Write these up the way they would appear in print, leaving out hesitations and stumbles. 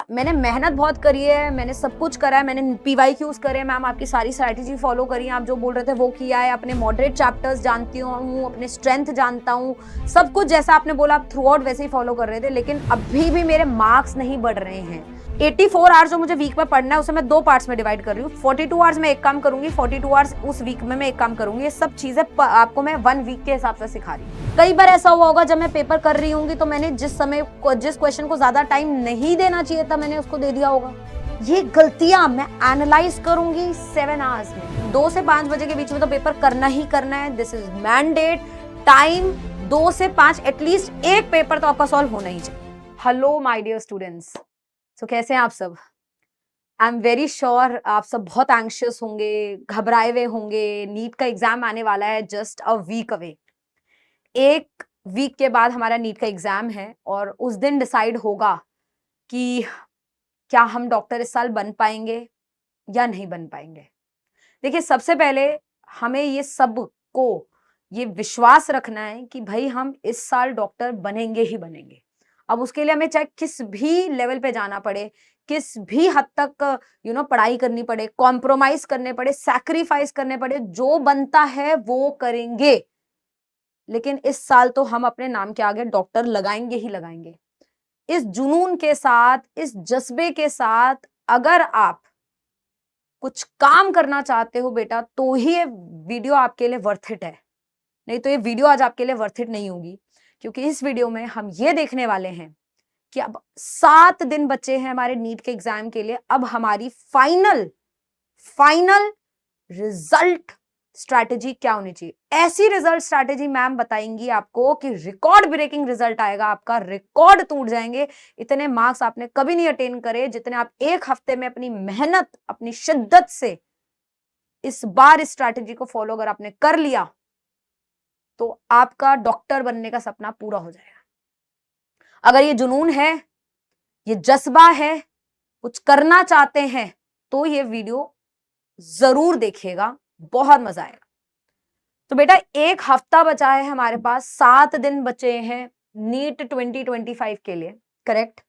मैंने मेहनत बहुत करी है, मैंने सब कुछ करा है, मैंने पीवाईक्यूज करे, मैम आपकी सारी स्ट्रैटेजी फॉलो करी है, आप जो बोल रहे थे वो किया है, अपने मॉडरेट चैप्टर्स जानती हूँ, अपने स्ट्रेंथ जानता हूँ, सब कुछ जैसा आपने बोला आप थ्रू आउट वैसे ही फॉलो कर रहे थे, लेकिन अभी भी मेरे मार्क्स नहीं बढ़ रहे हैं। 84 आवर्स जो मुझे वीक में पढ़ना है उसे मैं 2 पार्ट्स में डिवाइड कर रही हूँ। 42 आवर्स में एक काम करूंगी, 42 आवर्स उस वीक में मैं एक काम करूंगी। ये सब चीजें आपको मैं 1 वीक के हिसाब से सिखा रही हूँ। कई बार ऐसा हुआ होगा जब मैं पेपर कर रही होंगी तो मैंने जिस क्वेश्चन को ज्यादा टाइम नहीं देना चाहिए था मैंने उसको दे दिया होगा। ये गलतियां मैं एनालाइज करूंगी 7 आवर्स में। 2 से 5 बजे के बीच में तो पेपर करना ही करना है। This is mandate time. 2 से 5 एटलीस्ट एक पेपर तो आपका सॉल्व होना ही चाहिए। हेलो माय डियर स्टूडेंट्स, सो कैसे हैं आप सब? आई एम वेरी श्योर आप सब बहुत एंग्शियस होंगे, घबराए हुए होंगे। नीट का एग्जाम आने वाला है, just a week away. 1 week के बाद हमारा नीट का एग्जाम है और उस दिन डिसाइड होगा कि क्या हम डॉक्टर इस साल बन पाएंगे या नहीं बन पाएंगे। देखिए, सबसे पहले हमें ये सब को ये विश्वास रखना है कि भाई हम इस साल डॉक्टर बनेंगे ही बनेंगे। अब उसके लिए हमें चाहे किस भी लेवल पे जाना पड़े, किस भी हद तक पढ़ाई करनी पड़े, कॉम्प्रोमाइज करने पड़े, सैक्रिफाइस करने पड़े, जो बनता है वो करेंगे, लेकिन इस साल तो हम अपने नाम के आगे डॉक्टर लगाएंगे ही लगाएंगे। इस जुनून के साथ, इस जज्बे के साथ अगर आप कुछ काम करना चाहते हो बेटा, तो ही ये वीडियो आपके लिए वर्थ इट है। नहीं तो ये वीडियो आज आपके लिए वर्थ इट नहीं होगी, क्योंकि इस वीडियो में हम ये देखने वाले हैं कि अब 7 दिन बचे हैं हमारे नीट के एग्जाम के लिए। अब हमारी फाइनल रिजल्ट स्ट्रैटेजी क्या होनी चाहिए। ऐसी रिजल्ट स्ट्रैटेजी मैम बताएंगी आपको कि रिकॉर्ड ब्रेकिंग रिजल्ट आएगा, आपका रिकॉर्ड टूट जाएंगे। इतने मार्क्स आपने कभी नहीं अटेन करे जितने आप 1 हफ्ते में अपनी मेहनत, अपनी शिद्दत से इस बार इस स्ट्रैटेजी को फॉलो अगर आपने कर लिया तो आपका डॉक्टर बनने का सपना पूरा हो जाएगा। अगर ये जुनून है, ये जज्बा है, कुछ करना चाहते हैं, तो ये वीडियो जरूर देखिएगा, बहुत मजा आएगा। तो बेटा 1 हफ्ता बचा है हमारे पास, 7 दिन बचे हैं नीट 2025 के लिए, करेक्ट?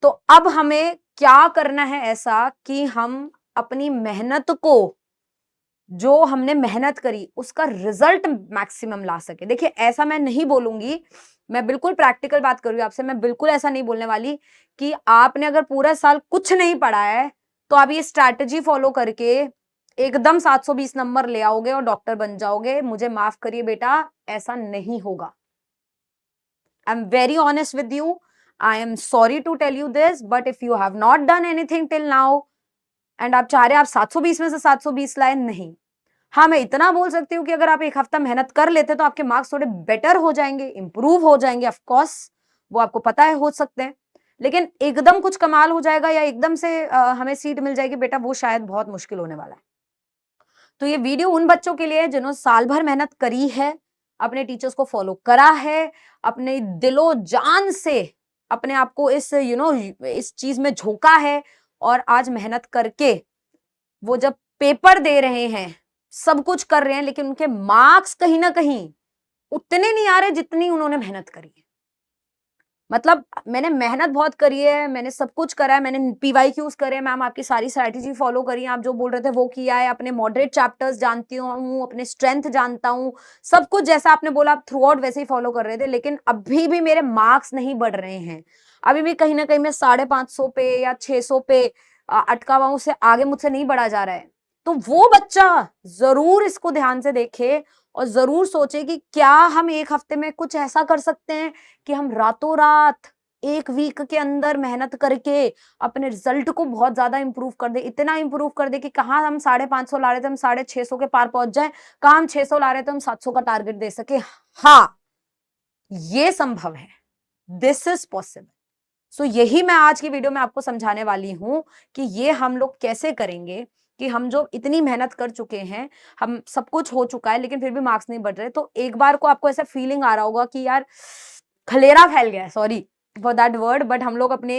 तो अब हमें क्या करना है ऐसा कि हम अपनी मेहनत को, जो हमने मेहनत करी उसका रिजल्ट मैक्सिमम ला सके। देखिए, ऐसा मैं नहीं बोलूंगी, मैं बिल्कुल प्रैक्टिकल बात कर रही हूं आपसे। मैं बिल्कुल ऐसा नहीं बोलने वाली कि आपने अगर पूरा साल कुछ नहीं पढ़ा है तो आप ये स्ट्रैटेजी फॉलो करके एकदम 720 नंबर ले आओगे और डॉक्टर बन जाओगे। मुझे माफ करिए बेटा, ऐसा नहीं होगा। I am very honest with you, I am sorry to tell you this, but if you have not done anything till now and आप चाह रहे हैं आप 720 में से 720 लाए, नहीं। हाँ, मैं इतना बोल सकती हूँ कि अगर आप 1 हफ्ता मेहनत कर लेते तो आपके मार्क्स थोड़े बेटर हो जाएंगे, इंप्रूव हो जाएंगे। ऑफ कोर्स वो आपको पता है, हो सकते हैं, लेकिन एकदम कुछ कमाल हो जाएगा या एकदम से हमें सीट मिल जाएगी बेटा, वो शायद बहुत मुश्किल होने वाला है। तो ये वीडियो उन बच्चों के लिए जिन्होंने साल भर मेहनत करी है, अपने टीचर्स को फॉलो करा है, अपने दिलो जान से अपने आप को इस इस चीज में झोंका है, और आज मेहनत करके वो जब पेपर दे रहे हैं, सब कुछ कर रहे हैं, लेकिन उनके मार्क्स कहीं ना कहीं उतने नहीं आ रहे जितनी उन्होंने मेहनत करी है। मतलब मैंने मेहनत बहुत करी है, मैंने सब कुछ करा है, मैंने पीवाईक्यूज करे, मैम आपकी सारी स्ट्रैटेजी फॉलो करी है, आप जो बोल रहे थे वो किया है, अपने मॉडरेट चैप्टर्स जानती हूँ, अपने स्ट्रेंथ जानता हूँ, सब कुछ जैसा आपने बोला आप थ्रू आउट वैसे ही फॉलो कर रहे थे, लेकिन अभी भी मेरे मार्क्स नहीं बढ़ रहे हैं। अभी भी कहीं ना कहीं मैं 550 पे या 600 पे अटका हुआ हूं, उससे आगे मुझसे नहीं बढ़ा जा रहा है। तो वो बच्चा जरूर इसको ध्यान से देखे और जरूर सोचे कि क्या हम 1 हफ्ते में कुछ ऐसा कर सकते हैं कि हम रातों रात 1 वीक के अंदर मेहनत करके अपने रिजल्ट को बहुत ज्यादा इंप्रूव कर दे। इतना इंप्रूव कर दे कि कहाँ हम 550 ला रहे थे हम 650 के पार पहुंच जाए, कहाँ हम 600 ला रहे थे हम 700 का टारगेट दे सके। हाँ, ये संभव है, दिस इज पॉसिबल। सो यही मैं आज की वीडियो में आपको समझाने वाली हूं कि ये हम लोग कैसे करेंगे कि हम जो इतनी मेहनत कर चुके हैं, हम सब कुछ हो चुका है, लेकिन फिर भी मार्क्स नहीं बढ़ रहे। तो एक बार को आपको ऐसा फीलिंग आ रहा होगा कि यार खलेरा फैल गया है, sorry for that word, but हम लोग अपने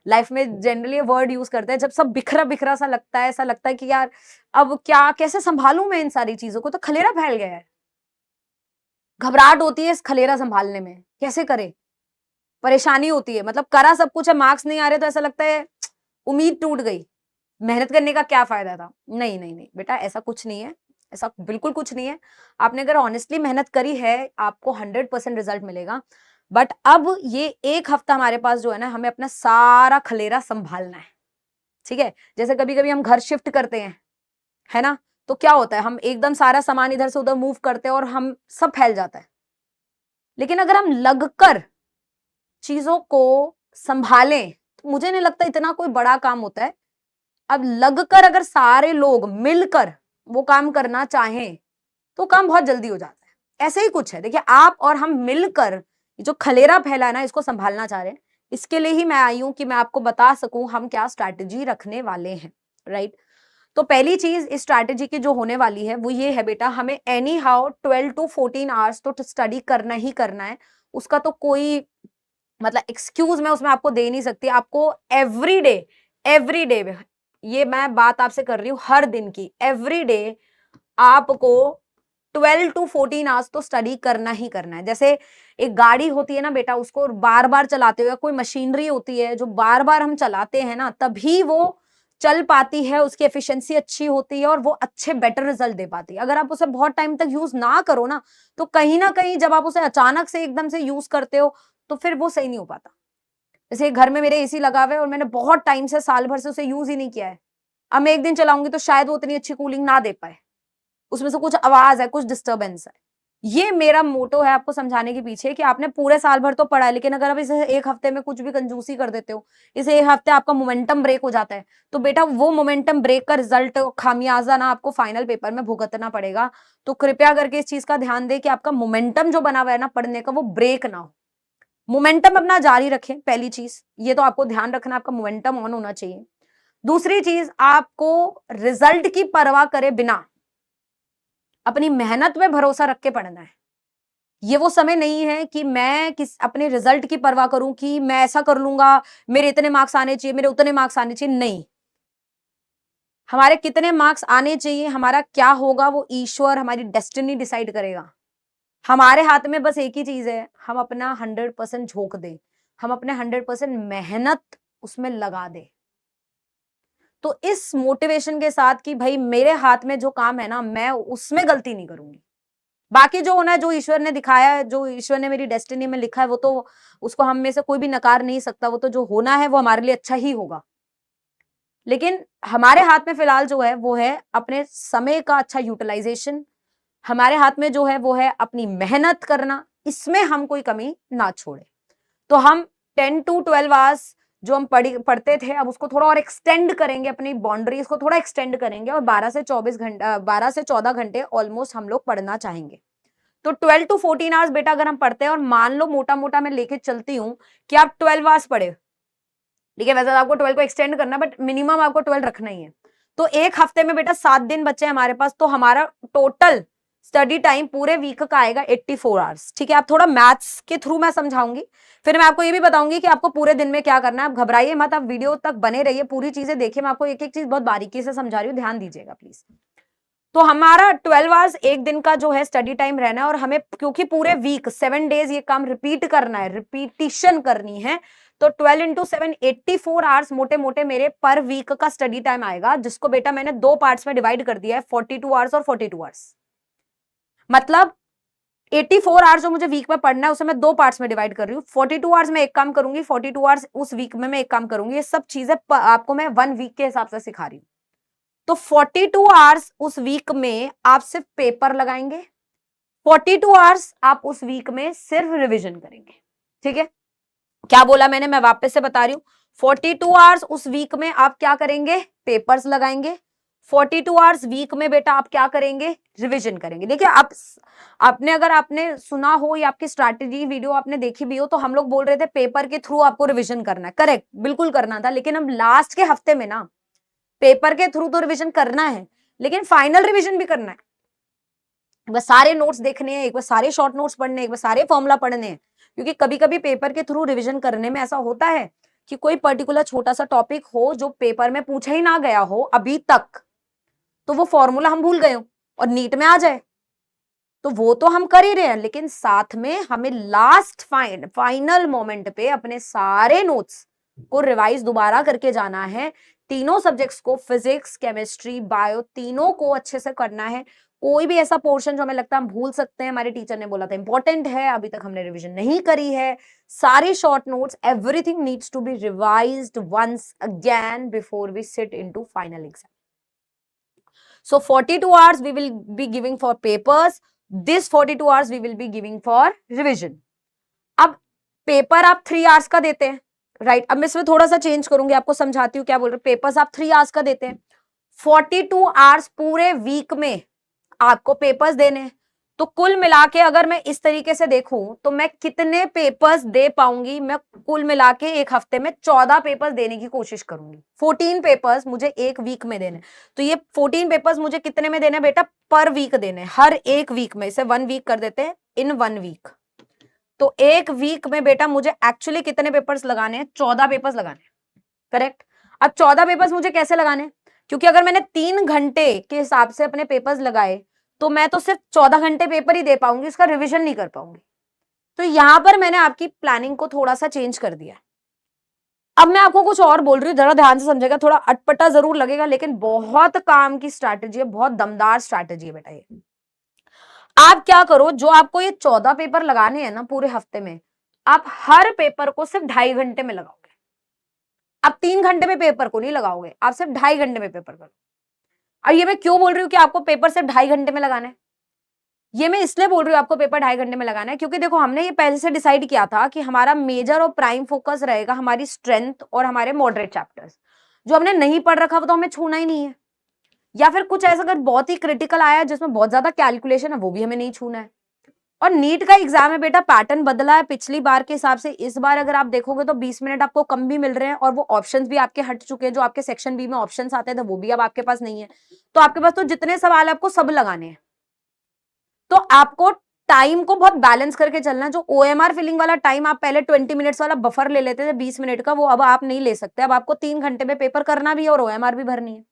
लाइफ में जनरली वर्ड यूज करते हैं जब सब बिखरा बिखरा सा लगता है, ऐसा लगता है कि यार अब क्या, कैसे संभालूं मैं इन सारी चीजों को, तो खलेरा फैल गया है, घबराहट होती है इस खलेरा संभालने में, कैसे करे। परेशानी होती है, मतलब करा सब कुछ है, मार्क्स नहीं आ रहे तो ऐसा लगता है उम्मीद टूट गई, मेहनत करने का क्या फायदा था। नहीं नहीं नहीं बेटा, ऐसा कुछ नहीं है, ऐसा बिल्कुल कुछ नहीं है। आपने अगर ऑनेस्टली मेहनत करी है, आपको 100% रिजल्ट मिलेगा। बट अब ये एक हफ्ता हमारे पास जो है ना, हमें अपना सारा खलेरा संभालना है, ठीक है। जैसे कभी कभी हम घर शिफ्ट करते हैं, है ना, तो क्या होता है, हम एकदम सारा सामान इधर से उधर मूव करते हैं और हम सब फैल जाता है। लेकिन अगर हम लगकर चीजों को संभालें, तो मुझे नहीं लगता इतना कोई बड़ा काम होता है। अब लगकर अगर सारे लोग मिलकर वो काम करना चाहें तो काम बहुत जल्दी हो जाता है। ऐसे ही कुछ है, देखिए आप और हम मिलकर जो खलेरा फैला है ना, इसको संभालना चाह रहे हैं। इसके लिए ही मैं आई हूं कि मैं आपको बता सकूं हम क्या स्ट्रैटेजी रखने वाले हैं, राइट। तो पहली चीज इस स्ट्रैटेजी की जो होने वाली है वो ये है बेटा, हमें एनी हाउ 12 to 14 आवर्स तो स्टडी करना ही करना है। उसका तो कोई मतलब एक्सक्यूज मैं उसमें आपको दे नहीं सकती। आपको एवरी डे ये मैं बात आपसे कर रही हूँ हर दिन की, एवरी डे आपको 12 to 14 आवर्स तो स्टडी करना ही करना है। जैसे एक गाड़ी होती है ना बेटा, उसको बार बार चलाते हुए, कोई मशीनरी होती है जो बार बार हम चलाते हैं ना, तभी वो चल पाती है, उसकी एफिशिएंसी अच्छी होती है और वो अच्छे बेटर रिजल्ट दे पाती है। अगर आप उसे बहुत टाइम तक यूज ना करो ना, तो कहीं ना कहीं जब आप उसे अचानक से एकदम से यूज करते हो तो फिर वो सही नहीं हो पाता। जैसे घर में मेरे एसी लगा हुआ है और मैंने बहुत टाइम से, साल भर से उसे यूज ही नहीं किया है। अब मैं एक दिन चलाऊंगी तो शायद वो उतनी अच्छी कूलिंग ना दे पाए, उसमें से कुछ आवाज है, कुछ डिस्टर्बेंस है। ये मेरा मोटो है आपको समझाने के पीछे कि आपने पूरे साल भर तो पढ़ा है, लेकिन अगर आप इसे एक हफ्ते में कुछ भी कंजूसी कर देते हो, इसे एक हफ्ते आपका मोमेंटम ब्रेक हो जाता है, तो बेटा वो मोमेंटम ब्रेक का रिजल्ट, खामियाजा ना आपको फाइनल पेपर में भुगतना पड़ेगा। तो कृपया करके इस चीज का ध्यान दे कि आपका मोमेंटम जो बना हुआ है ना पढ़ने का, वो ब्रेक ना हो। मोमेंटम अपना जारी रखें, पहली चीज ये तो आपको ध्यान रखना, आपका मोमेंटम ऑन होना चाहिए। दूसरी चीज, आपको रिजल्ट की परवाह करे बिना अपनी मेहनत में भरोसा रख के पढ़ना है। ये वो समय नहीं है कि मैं अपने रिजल्ट की परवाह करूं कि मैं ऐसा कर लूंगा, मेरे इतने मार्क्स आने चाहिए, मेरे उतने मार्क्स आने चाहिए। नहीं, हमारे कितने मार्क्स आने चाहिए, हमारा क्या होगा, वो ईश्वर, हमारी डेस्टिनी डिसाइड करेगा। हमारे हाथ में बस एक ही चीज है, हम अपना 100% झोंक दें, हम अपने 100% मेहनत उसमें लगा दें। तो इस मोटिवेशन के साथ कि भाई मेरे हाथ में जो काम है ना, मैं उसमें गलती नहीं करूंगी। बाकी जो होना है, जो ईश्वर ने दिखाया है, जो ईश्वर ने मेरी डेस्टिनी में लिखा है, वो तो उसको हम में से कोई भी नकार नहीं सकता। वो तो जो होना है वो हमारे लिए अच्छा ही होगा। लेकिन हमारे हाथ में फिलहाल जो है वो है अपने समय का अच्छा यूटिलाइजेशन। हमारे हाथ में जो है वो है अपनी मेहनत करना, इसमें हम कोई कमी ना छोड़े। तो हम 10 to 12 आवर्स जो हम पढ़ते थे, अब उसको थोड़ा और एक्सटेंड करेंगे, अपनी बाउंड्रीज को थोड़ा एक्सटेंड करेंगे और 12 से 14 घंटे ऑलमोस्ट हम लोग पढ़ना चाहेंगे। तो 12 to 14 आवर्स बेटा अगर हम पढ़ते हैं, और मान लो मोटा मोटा मैं लेके चलती हूँ कि आप 12 आवर्स पढ़े, ठीक है, वैसे आपको 12 को एक्सटेंड करना, बट मिनिमम आपको 12 रखना ही है। तो एक हफ्ते में बेटा 7 दिन बचे हमारे पास, तो हमारा टोटल स्टडी टाइम पूरे वीक का आएगा 84 आवर्स। ठीक है, आप थोड़ा मैथ्स के थ्रू मैं समझाऊंगी, फिर मैं आपको ये भी बताऊंगी कि आपको पूरे दिन में क्या करना है। आप घबराइए मत, आप वीडियो तक बने रहिए, पूरी चीजें देखिए, मैं आपको एक एक चीज बहुत बारीकी से समझा रही हूँ, ध्यान दीजिएगा प्लीज। तो हमारा 12 आवर्स एक दिन का जो है स्टडी टाइम रहना है, और हमें क्योंकि पूरे वीक 7 डेज ये काम रिपीट करना है, रिपीटिशन करनी है, तो 12 into 7 84 आवर्स मोटे मोटे मेरे पर वीक का स्टडी टाइम आएगा, जिसको बेटा मैंने 2 पार्ट्स में डिवाइड कर दिया है, 42 आवर्स और 42 आवर्स। मतलब 84 आवर्स जो मुझे वीक में पढ़ना है, उसे मैं 2 पार्ट्स में डिवाइड कर रही हूँ। 42 आवर्स में एक काम करूंगी, 42 आवर्स उस वीक में मैं एक काम करूंगी। ये सब चीजें आपको मैं 1 वीक के हिसाब से सिखा रही हूँ। तो 42 आवर्स उस वीक में आप सिर्फ पेपर लगाएंगे, 42 आवर्स आप उस वीक में सिर्फ रिविजन करेंगे। ठीक है, क्या बोला मैंने, मैं वापस से बता रही हूं। 42 आवर्स उस वीक में आप क्या करेंगे, पेपर्स लगाएंगे। 42 आवर्स वीक में बेटा आप क्या करेंगे, रिविजन करेंगे। देखिए आपने अगर आपने सुना हो या आपकी स्ट्रैटेजी वीडियो आपने देखी भी हो, तो हम लोग बोल रहे थे पेपर के थ्रू आपको रिविजन करना है, करेक्ट, बिल्कुल करना था। लेकिन अब लास्ट के हफ्ते में ना पेपर के थ्रू तो रिविजन करना है, लेकिन फाइनल रिविजन भी करना है। एक बार सारे नोट्स देखने हैं, एक बार सारे शॉर्ट नोट्स पढ़ने हैं, एक बार सारे फॉर्मूला पढ़ने हैं। क्योंकि कभी कभी पेपर के थ्रू रिवीजन करने में ऐसा होता है कि कोई पर्टिकुलर छोटा सा टॉपिक हो जो पेपर में पूछा ही ना गया हो अभी तक, तो वो फॉर्मूला हम भूल गए हो और नीट में आ जाए, तो वो तो हम कर ही रहे हैं, लेकिन साथ में हमें लास्ट फाइनल मोमेंट पे अपने सारे नोट्स को रिवाइज दोबारा करके जाना है। तीनों सब्जेक्ट्स को, फिजिक्स, केमिस्ट्री, बायो, तीनों को अच्छे से करना है। कोई भी ऐसा पोर्शन जो हमें लगता है हम भूल सकते हैं, हमारे टीचर ने बोला था इंपॉर्टेंट है, अभी तक हमने रिवीजन नहीं करी है, सारी short notes, everything needs to be revised once again before we sit into final exam. So 42 hours we will be giving for papers. This 42 hours we will be giving for revision. अब paper आप 3 hours का देते हैं, right? अब मैं इसमें थोड़ा सा चेंज करूंगी, आपको समझाती हूँ क्या बोल रहे हैं. पेपर्स आप 3 आवर्स का देते हैं, 42 आवर्स पूरे वीक में आपको पेपर्स देने हैं. तो कुल मिला के अगर मैं इस तरीके से देखूं तो मैं कितने पेपर्स दे पाऊंगी? मैं कुल मिला के एक हफ्ते में 14 पेपर्स देने की कोशिश करूंगी. 14 पेपर्स मुझे एक वीक में देने. तो ये 14 पेपर्स मुझे कितने में देने बेटा? पर वीक देने, हर एक वीक में. इसे 1 वीक कर देते हैं, इन 1 वीक. तो एक वीक में बेटा मुझे एक्चुअली कितने पेपर्स लगाने हैं? 14 पेपर्स लगाने हैं, करेक्ट? अब 14 पेपर्स मुझे कैसे लगाने? क्योंकि अगर मैंने 3 घंटे के हिसाब से अपने पेपर्स लगाए तो मैं तो सिर्फ 14 घंटे पेपर ही दे पाऊंगी, इसका रिवीजन नहीं कर पाऊंगी. तो यहां पर मैंने आपकी प्लानिंग को थोड़ा सा चेंज कर दिया. अब मैं आपको कुछ और बोल रही हूँ, जरा ध्यान से समझेगा. थोड़ा अटपटा जरूर लगेगा, लेकिन बहुत काम की स्ट्रैटेजी है, बहुत दमदार स्ट्रैटेजी है बेटा ये. आप क्या करो, जो आपको ये 14 पेपर लगाने हैं ना पूरे हफ्ते में, आप हर पेपर को सिर्फ 2.5 घंटे में लगाओगे. आप 3 घंटे में पेपर को नहीं लगाओगे, आप सिर्फ 2.5 घंटे में पेपर करो. और ये मैं क्यों बोल रही हूँ कि आपको पेपर सिर्फ 2.5 घंटे में लगाना है? ये मैं इसलिए बोल रही हूँ आपको पेपर 2.5 घंटे में लगाना है, क्योंकि देखो हमने ये पहले से डिसाइड किया था कि हमारा मेजर और प्राइम फोकस रहेगा हमारी स्ट्रेंथ और हमारे मॉडरेट चैप्टर्स. जो हमने नहीं पढ़ रखा वो तो हमें छूना ही नहीं है, या फिर कुछ ऐसा अगर बहुत ही क्रिटिकल आया जिसमें बहुत ज्यादा कैलकुलेशन है, वो भी हमें नहीं छूना है. और नीट का एग्जाम है बेटा, पैटर्न बदला है पिछली बार के हिसाब से. इस बार अगर आप देखोगे तो 20 मिनट आपको कम भी मिल रहे हैं, और वो ऑप्शंस भी आपके हट चुके हैं. जो आपके सेक्शन बी में ऑप्शंस आते थे वो भी अब आपके पास नहीं है. तो आपके पास तो जितने सवाल है आपको सब लगाने हैं. तो आपको टाइम को बहुत बैलेंस करके चलना है. जो ओएमआर फिलिंग वाला टाइम आप पहले 20 मिनट्स वाला बफर ले लेते थे 20 मिनट का, वो अब आप नहीं ले सकते. अब आपको 3 घंटे में पेपर करना भी है और ओएमआर भी भरनी है.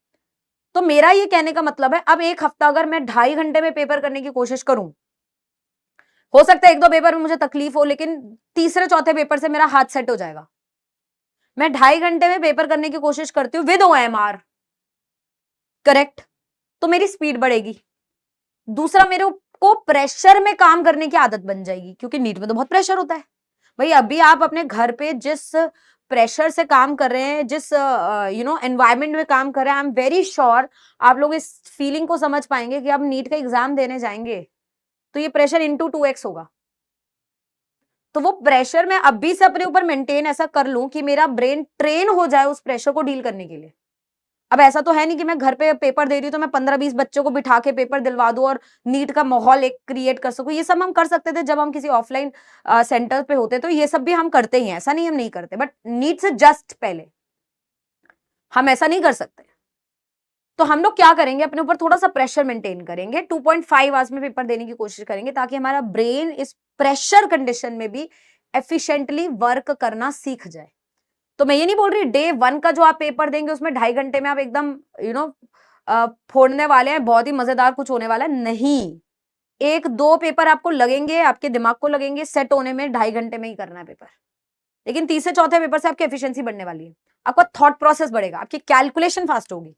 तो मेरा ये कहने का मतलब है, अब एक हफ्ता अगर मैं 2.5 घंटे में पेपर करने की कोशिश करूं, हो सकता है 1-2 पेपर में मुझे तकलीफ हो, लेकिन तीसरे चौथे पेपर से मेरा हाथ सेट हो जाएगा. मैं 2.5 घंटे में पेपर करने की कोशिश करती हूँ विद ओएमआर, करेक्ट? तो मेरी स्पीड बढ़ेगी. दूसरा, मेरे को प्रेशर में काम करने की आदत बन जाएगी, क्योंकि नीट में तो बहुत प्रेशर होता है भाई. अभी आप अपने घर पे जिस प्रेशर से काम कर रहे हैं, जिस एनवायरमेंट में काम कर रहे हैं, आई एम वेरी श्योर आप लोग इस फीलिंग को समझ पाएंगे कि आप नीट का एग्जाम देने जाएंगे तो ये प्रेशर इंटू 2x होगा. तो वो प्रेशर मैं अभी से अपने ऊपर मेंटेन ऐसा कर लूं कि मेरा ब्रेन ट्रेन हो जाए उस प्रेशर को डील करने के लिए. अब ऐसा तो है नहीं कि मैं घर पे पेपर दे रही हूँ तो मैं 15-20 बच्चों को बिठा के पेपर दिलवा दूं और नीट का माहौल एक क्रिएट कर सकूं. ये सब हम कर सकते थे जब हम किसी ऑफलाइन सेंटर पे होते, तो ये सब भी हम करते ही हैं, ऐसा नहीं हम नहीं करते. बट नीट से जस्ट पहले हम ऐसा नहीं कर सकते. तो हम लोग क्या करेंगे, अपने ऊपर थोड़ा सा प्रेशर मेंटेन करेंगे. 2.5 आवर्स में पेपर देने की कोशिश करेंगे, ताकि हमारा ब्रेन इस प्रेशर कंडीशन में भी एफिशिएंटली वर्क करना सीख जाए. तो मैं ये नहीं बोल रही डे 1 का जो आप पेपर देंगे उसमें 2.5 घंटे में आप एकदम फोड़ने वाले हैं, बहुत ही मजेदार कुछ होने वाला है, नहीं. 1-2 पेपर आपको लगेंगे, आपके दिमाग को लगेंगे सेट होने में, 2.5 घंटे में ही करना है पेपर. लेकिन तीसरे चौथे पेपर से आपकी एफिशिएंसी बढ़ने वाली है, आपका थॉट प्रोसेस बढ़ेगा, आपकी कैलकुलेशन फास्ट होगी.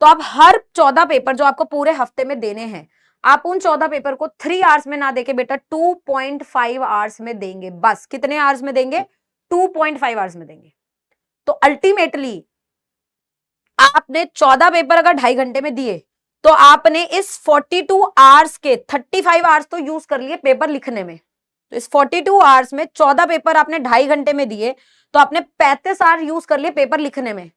तो आप हर 14 पेपर जो आपको पूरे हफ्ते में देने हैं, आप उन 14 पेपर को 3 आवर्स में ना देके बेटा 2.5 आवर्स में देंगे. बस कितने आवर्स में देंगे? 2.5 आवर्स में देंगे. तो अल्टीमेटली आपने 14 पेपर अगर 2.5 घंटे में दिए, तो आपने इस 42 आवर्स के 35 आवर्स तो यूज कर लिए पेपर लिखने में. तो इस 42 आवर्स में 14 पेपर आपने 2.5 घंटे में दिए, तो आपने 35 आवर्स यूज कर लिए पेपर लिखने में.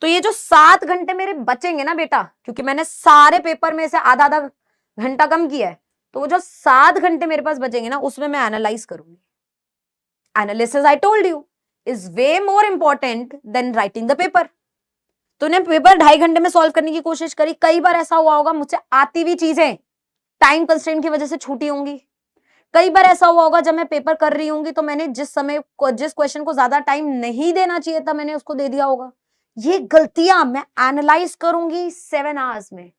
तो ये जो 7 घंटे मेरे बचेंगे ना बेटा, क्योंकि मैंने सारे पेपर में से आधा आधा घंटा कम किया है, तो वो जो 7 घंटे मेरे पास बचेंगे ना, उसमें मैं एनालाइज करूंगी. Analysis I told you is way more important than writing the paper. तूने पेपर 2.5 घंटे में सॉल्व करने की कोशिश करी. कई बार ऐसा हुआ होगा मुझसे आती हुई चीजें टाइम कंस्ट्रेंट की वजह से छूटी होंगी. कई बार ऐसा हुआ होगा जब मैं पेपर कर रही होंगी तो मैंने जिस क्वेश्चन को ज्यादा टाइम नहीं देना चाहिए था, मैंने उसको दे दिया होगा. ये गलतियां मैं एनालाइज करूंगी 7 आवर्स में.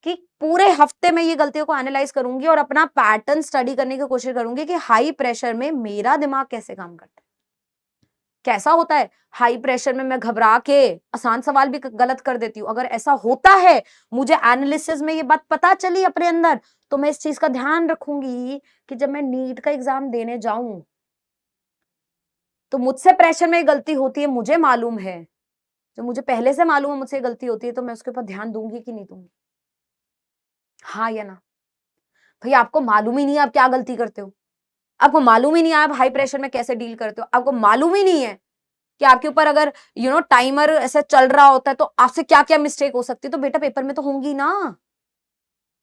कि पूरे हफ्ते में ये गलतियों को एनालाइज करूंगी और अपना पैटर्न स्टडी करने की कोशिश करूंगी कि हाई प्रेशर में मेरा दिमाग कैसे काम करता है, कैसा होता है। हाई प्रेशर में मैं घबरा के आसान सवाल भी गलत कर देती हूँ। अगर ऐसा होता है, मुझे एनालिसिस में ये बात पता चली अपने अंदर, तो मैं इस चीज का ध्यान रखूंगी कि जब मैं नीट का एग्जाम देने जाऊं तो मुझसे प्रेशर में गलती होती है, मुझे मालूम है, जो मुझे पहले से मालूम है मुझसे गलती होती है, तो मैं उसके ऊपर ध्यान दूंगी कि नहीं दूंगी? हाँ या ना? भैया आपको मालूम ही नहीं है आप क्या गलती करते हो, आपको मालूम ही नहीं है आप हाई प्रेशर में कैसे डील करते हो, आपको मालूम ही नहीं है कि आपके ऊपर अगर टाइमर ऐसे चल रहा होता है तो आपसे क्या क्या मिस्टेक हो सकती है, तो बेटा पेपर में तो होंगी ना,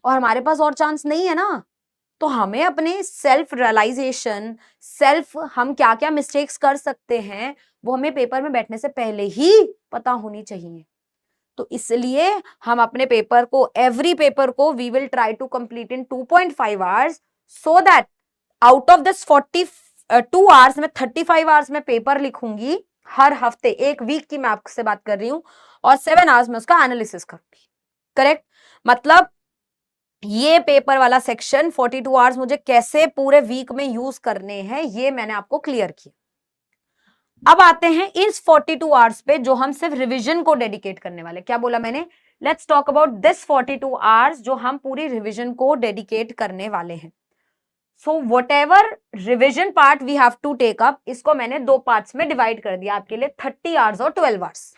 और हमारे पास और चांस नहीं है ना। तो हमें अपने सेल्फ रियलाइजेशन, हम क्या क्या मिस्टेक्स कर सकते हैं, वो हमें पेपर में बैठने से पहले ही पता होनी चाहिए। तो इसलिए हम अपने पेपर को, एवरी पेपर को we will try to complete in 2.5 hours, so that out of this 42 hours में 35 आवर्स में पेपर लिखूंगी हर हफ्ते, एक वीक की मैं आपसे बात कर रही हूं, और 7 आवर्स में उसका एनालिसिस करूंगी। करेक्ट? मतलब ये पेपर वाला सेक्शन 42 आवर्स मुझे कैसे पूरे वीक में यूज करने हैं, ये मैंने आपको क्लियर किया। अब आते हैं इस 42 आवर्स पे जो हम सिर्फ रिवीजन को डेडिकेट करने वाले। क्या बोला मैंने? Let's talk about this 42 hours जो हम पूरी रिवीजन को डेडिकेट करने वाले हैं। So whatever revision part we have to take up, इसको मैंने 2 पार्ट्स में डिवाइड कर दिया आपके लिए, 30 आवर्स और 12 आवर्स।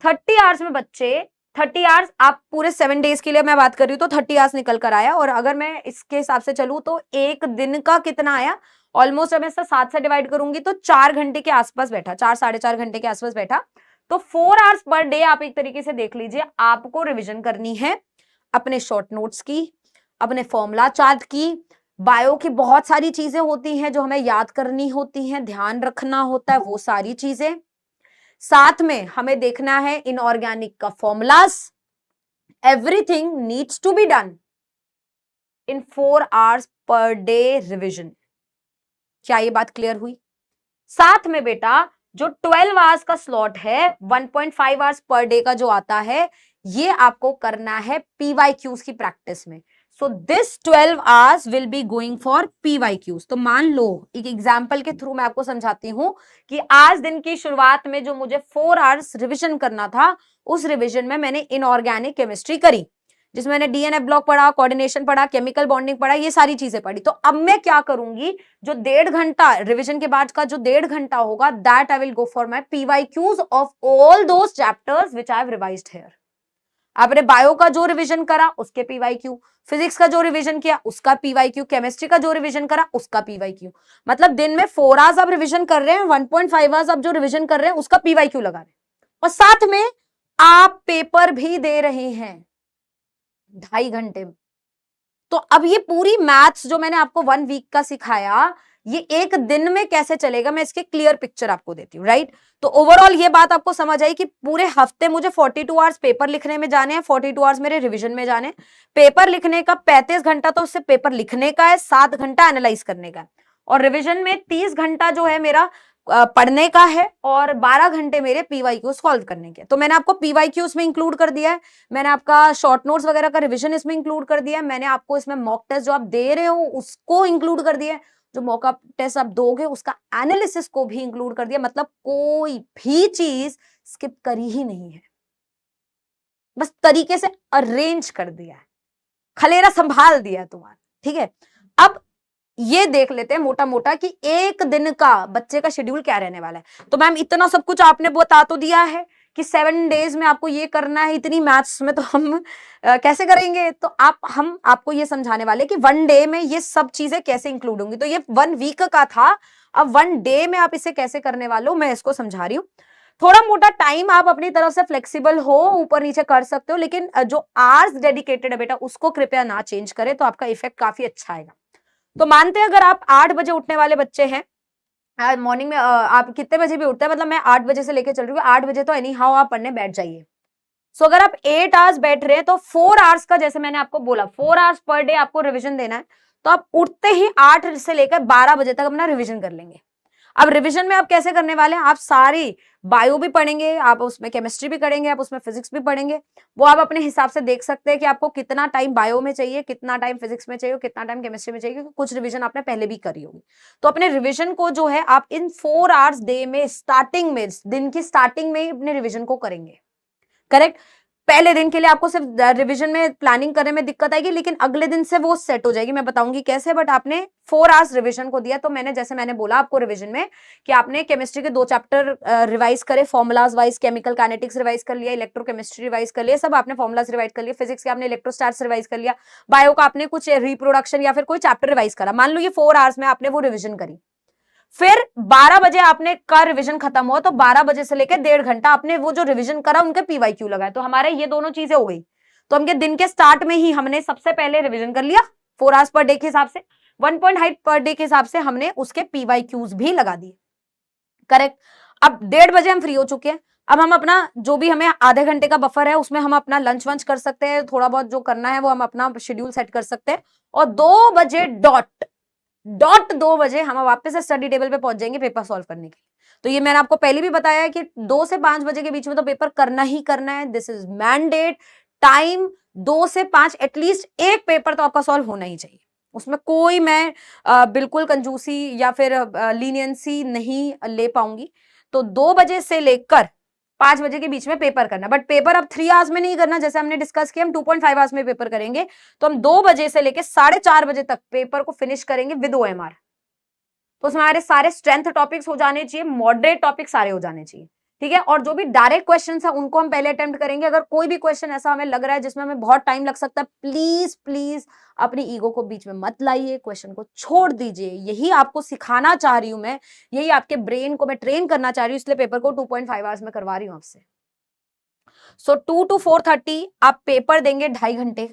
30 आवर्स में बच्चे, 30 आवर्स आप पूरे 7 डेज के लिए मैं बात कर रही हूँ, तो 30 आवर्स निकल कर आया। और अगर मैं इसके हिसाब से चलूं तो एक दिन का कितना आया, ऑलमोस्ट मैं इसका 7 से डिवाइड करूंगी तो 4 घंटे के आसपास बैठा, 4 साढ़े 4 घंटे के आसपास बैठा। तो 4 आवर्स पर डे आप एक तरीके से देख लीजिए, आपको रिविजन करनी है अपने शॉर्ट नोट्स की, अपने फॉर्मूला चार्ट की, बायो की बहुत सारी चीजें होती हैं जो हमें याद करनी होती हैं, ध्यान रखना होता है, वो सारी चीजें। साथ में हमें देखना है इनऑर्गेनिक का formulas. Everything needs to be done in 4 hours per day revision. क्या ये बात क्लियर हुई? साथ में बेटा जो 12 आवर्स का स्लॉट है, 1.5 आवर्स पर डे का जो आता है, ये आपको करना है पीवाईक्यूज की प्रैक्टिस में। So this 12 hours will be going for PYQs. तो मान लो एक एग्जांपल के थ्रू मैं आपको समझाती हूं कि आज दिन की शुरुआत में जो मुझे 4 आवर्स रिविजन करना था, उस रिविजन में मैंने इनऑर्गेनिक केमिस्ट्री करी, जिसमें मैंने डीएनए ब्लॉक पढ़ा, कोऑर्डिनेशन पढ़ा, केमिकल बॉन्डिंग पढ़ा, ये सारी चीजें पढ़ी। तो अब मैं क्या करूंगी, जो 1.5 घंटा रिविजन के बाद का जो 1.5 घंटा होगा, that I will go for my PYQs of all those chapters which I have revised here. आपने बायो का जो रिवीजन करा उसके पीवाईक्यू, फिजिक्स का जो रिवीजन किया उसका पीवाईक्यू, केमिस्ट्री का जो रिवीजन करा उसका पीवाईक्यू। मतलब दिन में 4 आवर्स आप रिवीजन कर रहे हैं, 1.5 आवर्स आप जो रिवीजन कर रहे हैं उसका पीवाईक्यू लगा रहे हैं, और साथ में आप पेपर भी दे रहे हैं 2.5 घंटे में। तो अब ये पूरी मैथ्स जो मैंने आपको 1 वीक का सिखाया, ये एक दिन में कैसे चलेगा, मैं इसकी क्लियर पिक्चर आपको देती हूँ, राइट? तो ओवरऑल ये बात आपको समझ आई कि पूरे हफ्ते मुझे 42 आवर्स पेपर लिखने में जाने हैं, 42 आवर्स मेरे रिवीजन में जाने। पेपर लिखने का 35 घंटा तो उससे पेपर लिखने का है, 7 घंटा एनालाइज करने का है, और रिविजन में 30 घंटा जो है मेरा पढ़ने का है, और 12 घंटे मेरे पीवाईक्यू सॉल्व करने के। तो मैंने आपको पीवाईक्यू इसमें इंक्लूड कर दिया है, मैंने आपका शॉर्ट नोट्स वगैरह का रिवीजन इसमें इंक्लूड कर दिया है, मैंने आपको इसमें मॉक टेस्ट जो आप दे रहे हो उसको इंक्लूड कर दिया है, जो मॉक टेस्ट आप दोगे उसका एनालिसिस को भी इंक्लूड कर दिया। मतलब कोई भी चीज स्किप करी ही नहीं है, बस तरीके से अरेंज कर दिया है, खलेरा संभाल दिया है तुम्हारा, ठीक है? अब ये देख लेते हैं मोटा मोटा कि एक दिन का बच्चे का शेड्यूल क्या रहने वाला है। तो मैम इतना सब कुछ आपने बता तो दिया है कि 7 डेज में आपको ये करना है, इतनी मैथ्स में तो हम कैसे करेंगे? तो हम आपको ये समझाने वाले कि 1 डे में ये सब चीजें कैसे इंक्लूड होंगी। तो ये 1 वीक का था, अब 1 डे में आप इसे कैसे करने वाले हो मैं इसको समझा रही हूँ। थोड़ा मोटा टाइम आप अपनी तरफ से फ्लेक्सिबल हो, ऊपर नीचे कर सकते हो, लेकिन जो आवर्स डेडिकेटेड है बेटा उसको कृपया ना चेंज करें, तो आपका इफेक्ट काफी अच्छा आएगा। तो मानते हैं अगर आप 8 बजे उठने वाले बच्चे हैं, मॉर्निंग में आप कितने बजे भी उठते हैं, मतलब मैं 8 बजे से लेके चल रही हूँ, 8 बजे तो एनी हाउ आप पढ़ने बैठ जाइए। सो अगर आप 8 आवर्स बैठ रहे हैं तो 4 आवर्स का, जैसे मैंने आपको बोला 4 आवर्स पर डे आपको रिवीजन देना है, तो आप उठते ही 8 से लेकर 12 बजे तक अपना रिवीजन कर लेंगे। अब रिवीजन में आप कैसे करने वाले हैं, आप सारी बायो भी पढ़ेंगे, आप उसमें केमिस्ट्री भी करेंगे, आप उसमें फिजिक्स भी पढ़ेंगे, वो आप अपने हिसाब से देख सकते हैं कि आपको कितना टाइम बायो में चाहिए, कितना टाइम फिजिक्स में चाहिए, कितना टाइम केमिस्ट्री में चाहिए, क्योंकि कुछ रिवीजन आपने पहले भी करी होगी। तो अपने रिवीजन को जो है आप इन 4 आवर्स डे में, स्टार्टिंग में, दिन की स्टार्टिंग में ही अपने रिवीजन को करेंगे। करेक्ट। पहले दिन के लिए आपको सिर्फ रिवीजन में प्लानिंग करने में दिक्कत आएगी, लेकिन अगले दिन से वो सेट हो जाएगी, मैं बताऊंगी कैसे। बट आपने 4 आवर्स रिवीजन को दिया, तो मैंने बोला आपको रिवीजन में कि आपने केमिस्ट्री के 2 चैप्टर रिवाइज करे, formulas wise, chemical kinetics revise कर लिया, इलेक्ट्रोकेमिस्ट्री रिवाइज कर लिया, सब आपने फॉर्मुलाज रिवाइज कर लिया, फिजिक्स के आपने इलेक्ट्रोस्टैट्स रिवाइज कर लिया, बायो का आपने कुछ रिप्रोडक्शन या फिर कोई चैप्टर रिवाइज करा। मान लो ये 4 आवर्स में आपने वो रिवीजन करी, फिर 12 बजे आपने का रिवीजन खत्म हुआ, तो 12 बजे से लेकर 1.5 घंटा आपने वो जो रिवीजन करा उनके पीवाईक्यू लगाए। तो हमारे ये दोनों चीजें हो गई। तो हमके दिन के स्टार्ट में ही हमने सबसे पहले रिवीजन कर लिया 4 आवर्स पर डे के हिसाब से, 1.5 पर डे के हिसाब से हमने उसके पीवाईक्यूज भी लगा दिए। करेक्ट। अब 1:30 बजे हम फ्री हो चुके हैं। अब हम अपना जो भी हमें आधे घंटे का बफर है उसमें हम अपना लंच वंच कर सकते हैं, थोड़ा बहुत जो करना है वो हम अपना शेड्यूल सेट कर सकते हैं, और 2 बजे डॉट 2 बजे हम वापस से स्टडी टेबल पे पहुंच जाएंगे पेपर सॉल्व करने के लिए। तो ये मैंने आपको पहले भी बताया है कि 2 से 5 बजे के बीच में तो पेपर करना ही करना है, दिस इज मैंडेट टाइम। 2 से 5 एटलीस्ट एक पेपर तो आपका सॉल्व होना ही चाहिए, उसमें कोई मैं बिल्कुल कंजूसी या फिर लीनियंसी नहीं ले पाऊंगी। तो 2 बजे से लेकर 5 बजे के बीच में पेपर करना, बट पेपर अब 3 आवर्स में नहीं करना, जैसे हमने डिस्कस किया हम 2.5 आवर्स में पेपर करेंगे। तो हम 2 बजे से लेकर 4:30 बजे तक पेपर को फिनिश करेंगे विद ओएमआर। तो उसमें हमारे सारे स्ट्रेंथ टॉपिक्स हो जाने चाहिए, मॉडरेट टॉपिक सारे हो जाने चाहिए, ठीक है। और जो भी डायरेक्ट क्वेश्चंस है उनको हम पहले अटेम्प्ट करेंगे। अगर कोई भी क्वेश्चन ऐसा हमें लग रहा है जिसमें हमें बहुत टाइम लग सकता है, प्लीज प्लीज अपनी ईगो को बीच में मत लाइए, क्वेश्चन को छोड़ दीजिए। यही आपको सिखाना चाह रही हूं मैं, यही आपके ब्रेन को मैं ट्रेन करना चाह रही हूँ, इसलिए पेपर को 2.5 आवर्स में करवा रही हूं आपसे। सो 2 to 4:30 आप पेपर देंगे 2.5 घंटे,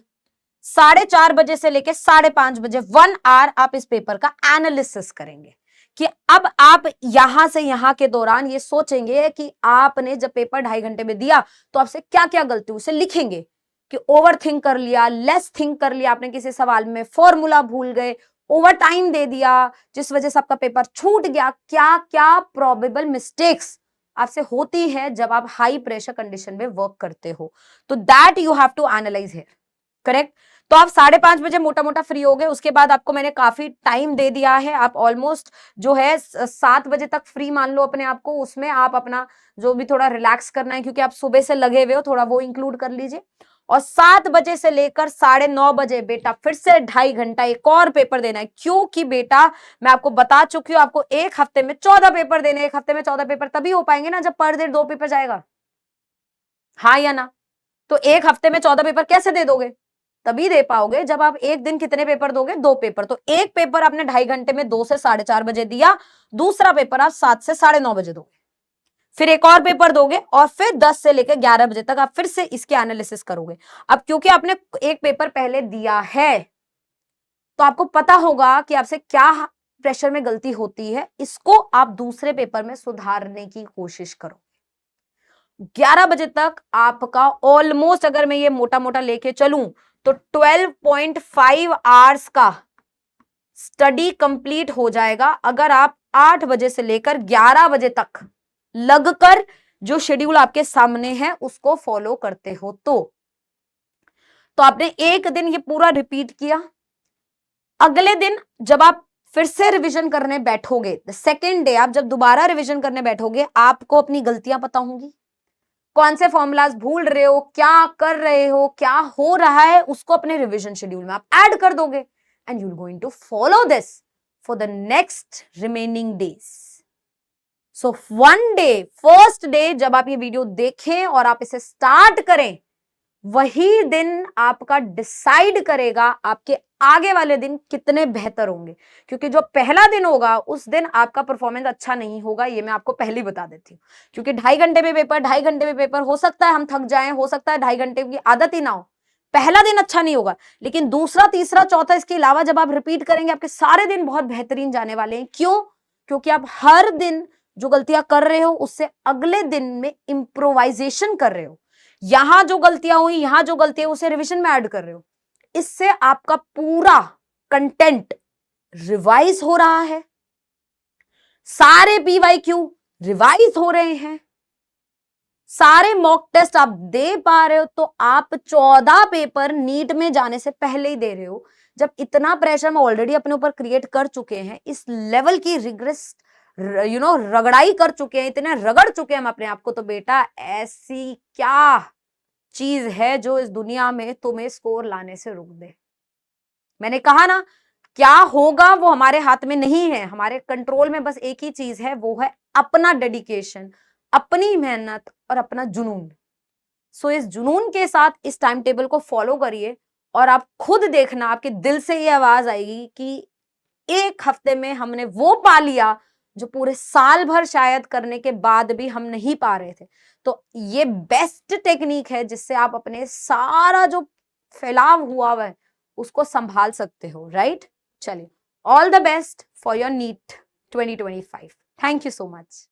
4:30 बजे से लेके 5:30 बजे 1 आवर आप इस पेपर का एनालिसिस करेंगे। कि अब आप यहां से यहां के दौरान ये सोचेंगे कि आपने जब पेपर 2.5 घंटे में दिया तो आपसे क्या क्या गलती हुई, उसे लिखेंगे कि ओवर थिंक कर लिया, लेस थिंक कर लिया, आपने किसी सवाल में फॉर्मूला भूल गए, ओवर टाइम दे दिया जिस वजह से आपका पेपर छूट गया, क्या क्या प्रोबेबल मिस्टेक्स आपसे होती है जब आप हाई प्रेशर कंडीशन में वर्क करते हो। तो that you have to analyse here. Correct. तो आप 5:30 बजे मोटा मोटा फ्री हो गए, उसके बाद आपको मैंने काफी टाइम दे दिया है, आप ऑलमोस्ट जो है 7 बजे तक फ्री मान लो अपने आप को, उसमें आप अपना जो भी थोड़ा रिलैक्स करना है क्योंकि आप सुबह से लगे हुए हो, थोड़ा वो इंक्लूड कर लीजिए। और 7 बजे से लेकर 9:30 बजे बेटा फिर से 2.5 घंटा एक और पेपर देना है, क्योंकि बेटा मैं आपको बता चुकी हूं आपको एक हफ्ते में 14 पेपर देने। एक हफ्ते में 14 पेपर तभी हो पाएंगे ना जब पर डे 2 पेपर जाएगा, हाँ या ना। तो एक हफ्ते में 14 पेपर कैसे दे दोगे, तभी दे पाओगे जब आप एक दिन कितने पेपर दोगे, 2 पेपर। तो एक पेपर आपने 2.5 घंटे में 2 से 4:30 बजे दिया, दूसरा पेपर आप 7 से 9:30 बजे दोगे, फिर एक और पेपर दोगे और फिर 10 से लेकर 11 बजे तक आप फिर से इसके एनालिसिस करोगे। अब क्योंकि आपने एक पेपर पहले दिया है तो आपको पता होगा कि आपसे क्या प्रेशर में गलती होती है, इसको आप दूसरे पेपर में सुधारने की कोशिश करो। 11 बजे तक आपका ऑलमोस्ट, अगर मैं ये मोटा मोटा लेके चलूं तो 12.5 आवर्स का स्टडी कंप्लीट हो जाएगा अगर आप 8 बजे से लेकर 11 बजे तक लगकर जो शेड्यूल आपके सामने है उसको फॉलो करते हो। तो आपने एक दिन ये पूरा रिपीट किया, अगले दिन जब आप फिर से रिवीजन करने बैठोगे, सेकेंड डे आप जब दोबारा रिवीजन करने बैठोगे, आपको अपनी गलतियां पता होंगी, कौन से फॉर्मूलाज भूल रहे हो, क्या कर रहे हो, क्या हो रहा है, उसको अपने रिवीजन शेड्यूल में आप ऐड कर दोगे and you are going to follow this for the next remaining days. So one day, first day जब आप ये वीडियो देखें और आप इसे स्टार्ट करें, वही दिन आपका डिसाइड करेगा आपके आगे वाले दिन कितने बेहतर होंगे। क्योंकि जो पहला दिन होगा उस दिन आपका परफॉर्मेंस अच्छा नहीं होगा, ये मैं आपको पहले ही बता देती हूँ। क्योंकि 2.5 घंटे में पेपर, 2.5 घंटे में पेपर, हो सकता है हम थक जाएं, हो सकता है 2.5 घंटे की आदत ही ना हो, पहला दिन अच्छा नहीं होगा, लेकिन दूसरा, तीसरा, चौथा, इसके अलावा जब आप रिपीट करेंगे आपके सारे दिन बहुत बेहतरीन जाने वाले हैं। क्यों? क्योंकि आप हर दिन जो गलतियां कर रहे हो उससे अगले दिन में इंप्रोवाइजेशन कर रहे हो, यहां जो गलतियां हुई, यहां जो गलतियां उसे रिवीजन में ऐड कर रहे हो। इससे आपका पूरा कंटेंट रिवाइज हो रहा है, सारे PYQ रिवाइज हो रहे हैं, सारे मॉक टेस्ट आप दे पा रहे हो, तो आप 14 पेपर नीट में जाने से पहले ही दे रहे हो। जब इतना प्रेशर हम ऑलरेडी अपने ऊपर क्रिएट कर चुके हैं, इस लेवल की रिग्रेस रगड़ाई कर चुके हैं, इतने रगड़ चुके हैं हम अपने आप को, तो बेटा ऐसी क्या चीज है जो इस दुनिया में तुम्हें स्कोर लाने से रोक दे। मैंने कहा ना, क्या होगा वो हमारे हाथ में नहीं है, हमारे कंट्रोल में बस एक ही चीज है, वो है अपना डेडिकेशन, अपनी मेहनत और अपना जुनून। सो इस जुनून के साथ इस टाइम टेबल को फॉलो करिए, और आप खुद देखना, आपके दिल से ये आवाज आएगी कि एक हफ्ते में हमने वो पा लिया जो पूरे साल भर शायद करने के बाद भी हम नहीं पा रहे थे। तो ये बेस्ट टेक्निक है जिससे आप अपने सारा जो फैलाव हुआ है उसको संभाल सकते हो, राइट? चलिए, all the best for your NEET 2025। Thank you so much.